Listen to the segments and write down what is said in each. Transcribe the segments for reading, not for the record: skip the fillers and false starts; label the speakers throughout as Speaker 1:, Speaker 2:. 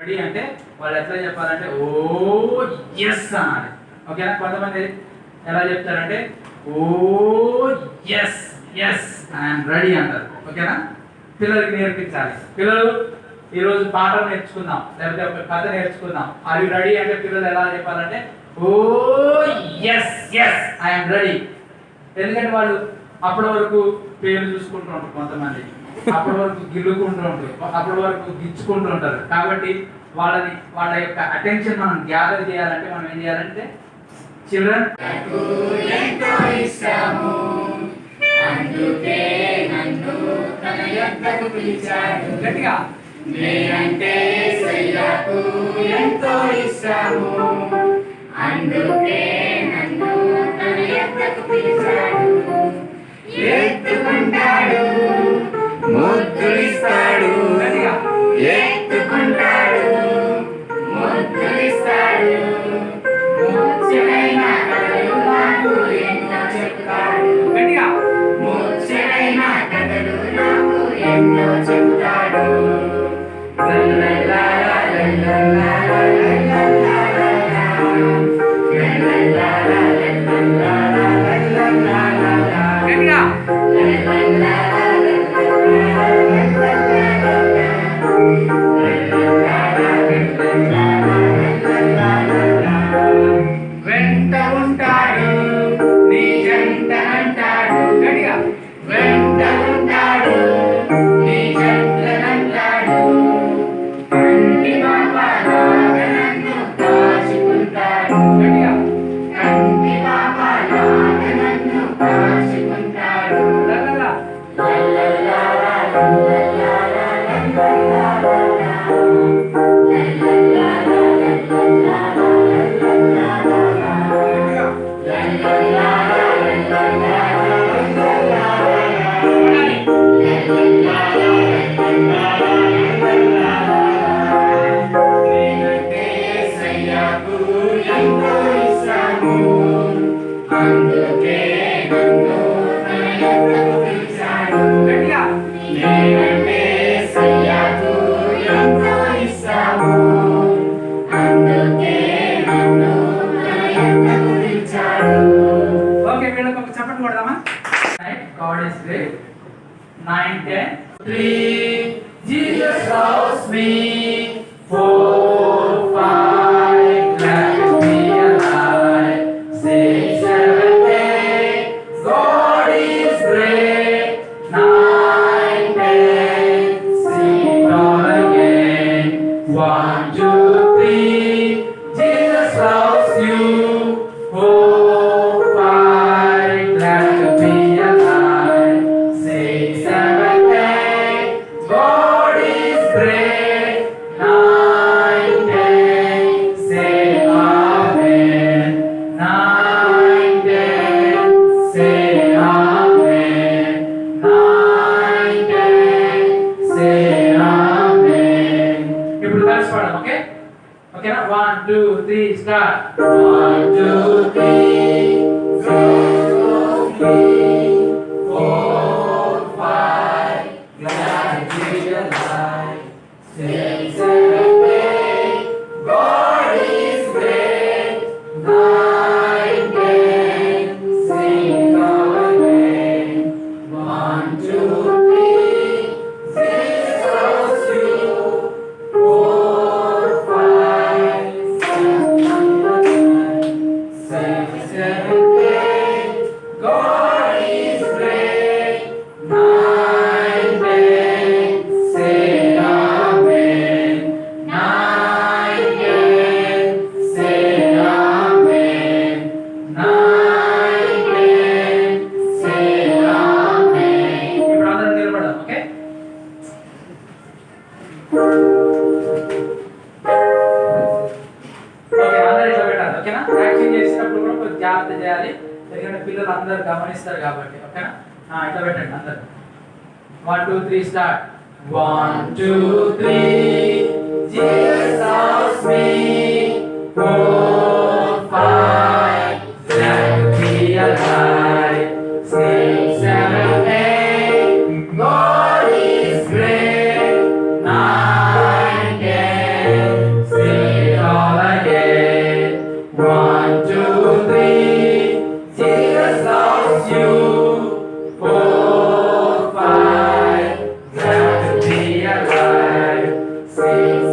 Speaker 1: Ready అంటే వాళ్ళు ఎట్లా చెప్పాలంటే ఓ ఎస్ అనాలి. ఓకేనా? కొంతమంది ఎలా చెప్తారంటే ఓ ఎస్ ఎస్ ఐఎమ్ రెడీ అంటారు. ఓకేనా? పిల్లలకి నేర్పించాలి. పిల్లలు ఈరోజు పాఠం నేర్చుకుందాం, లేకపోతే ఒక కథ నేర్చుకుందాం. ఆర్ యు రెడీ అంటే పిల్లలు ఎలా చెప్పాలంటే ఓ ఎస్ ఎస్ ఐఎమ్ రెడీ. ఎందుకంటే వాళ్ళు అప్పటి వరకు పేరు చూసుకుంటూ ఉంటారు, కొంతమంది అప్పటి వరకు గిల్లుకుంటూ ఉంటారు, అప్పటి వరకు గిచ్చుకుంటూ ఉంటారు. కాబట్టి వాళ్ళ యొక్క అటెన్షన్ మనం గ్యాదర్ చేయాలంటే మనం ఏం చేయాలంటే చిల్డ్రన్ గట్టిగా
Speaker 2: నేనంటే యేసయ్యకు ఎంతో ఇష్టము, అందుకే నన్ను తన యొద్దకు పిలిచాడు. ఎత్తుకుంటాడు, ముద్దులిస్తాడు, ఎత్తుకుంటాడు, ముద్దులిస్తాడు. ముచ్చటైన కథలు నాకు ఎన్నో చెప్తాడు, ముచ్చటైన కథలు నాకు ఎన్నో చెప్తాడు.
Speaker 1: వెంట ఉంటాడు, నీ జంట అంటాడు. గట్టిగా
Speaker 2: వెంట ఉంటాడు, నీ జంటనంటాడు. కంటి పాపలాగా నన్ను కాచుకుంటాడు,
Speaker 1: గట్టిగా
Speaker 2: కంటి పాపలాగా నన్ను కాచుకుంటాడు.
Speaker 1: లలలా
Speaker 2: లల్లలాలా, లల్లలాలా, లల్లలాలా, నేనంటే యేసయ్యకు ఎంతో ఇష్టము, అందుకే నన్ను తన యొద్దకు పిలిచాడు.
Speaker 1: గట్టిగా
Speaker 2: నేనంటే యేసయ్యకు ఎంతో ఇష్టము, అందుకే నన్ను తన యొద్దకు పిలిచాడు.
Speaker 1: ఓకే, వీళ్ళకి ఒక చప్పట్లు కొడదామా? God is great. 9, 10. 3 Jesus loves me. 4, 5 glad to be alive. 6, 7, 8 God is great. 9, 10 sing all again. 1, 2, 3 Jesus loves you. 4, 5 glad to be alive. 6, 7, 8 God is great. 9, 10 say amen. 9, 10 say amen. 9, 10 say amen. ఇప్పుడు కలిసి పాడదాం. Okay ఓకేనా? 1, 2, 3 start. 1, 2, 3 go go 4, 5 glad to be alive. 6, 7, 8 God is great. 9, 10 sing all again. 1, 2, 3 Jesus loves you. 4, 5 6, 7, 8 God is great. 9, 10 say amen. 9, 10 say amen. 9, 10 say amen. ఇప్పుడు అందరం నిలబడదాం. Okay okay, అందరూ ఇట్లా పెట్టాలి. ఓకేనా? యాక్షన్ చేసినప్పుడు కూడా కొంచెం జాగ్రత్త చేయాలి, ఎందుకంటే పిల్లలు అందరూ గమనిస్తారు కాబట్టి. ఓకేనా? ఇట్లా పెట్టండి అందరు. 1, 2, 3 start. 1, 2, 3 Jesus loves me. 4, 5 glad to be alive. 6, 7, 8 God is great. 9, 10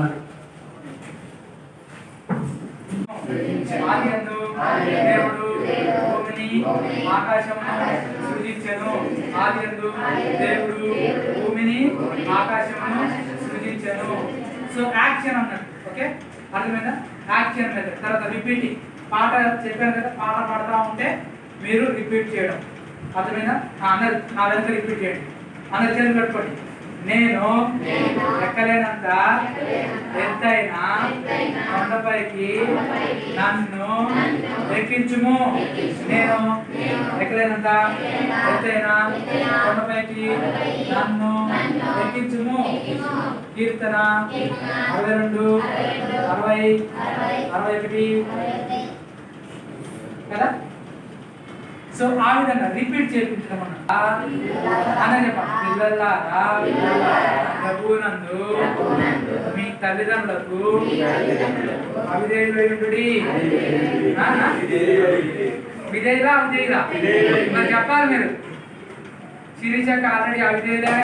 Speaker 1: మరి ఆదియందు దేవుడు భూమిని ఆకాశమును సృజించెను. ఆదియందు దేవుడు భూమిని ఆకాశమును సృజించెను. సో యాక్షన్ అన్నట్టు. ఓకే, అర్థమైందా? Action method. తర్వాత రిపీటింగ్. పాట చెప్పాను కదా, పాట పాడుతూ ఉంటే మీరు రిపీట్ చేయడం. అర్థమైందా? అందరు నా వెనక రిపీట్ చేయండి. అందరు చేతులు పెట్టుకోండి. నేను ఎక్కలేనంత ఎత్తైన కొండపైకి నన్ను ఎక్కించుము. నేను ఎక్కలేనంత ఎత్తైన కొండపైకి నన్ను ఎక్కించుము. కీర్తన 62, 60, 61 కదా. సో ఆ విధంగా రిపీట్ చేయించడం అన్న చెప్పండి. పిల్లలారా ప్రభువునందు మీ తల్లిదండ్రులకు అవిధేయులైయుండుడి. విధేయులా అవిధేయులా? మరి చెప్పాలి మీరు. శిరీషకు ఆల్రెడీ అవిధేయులే.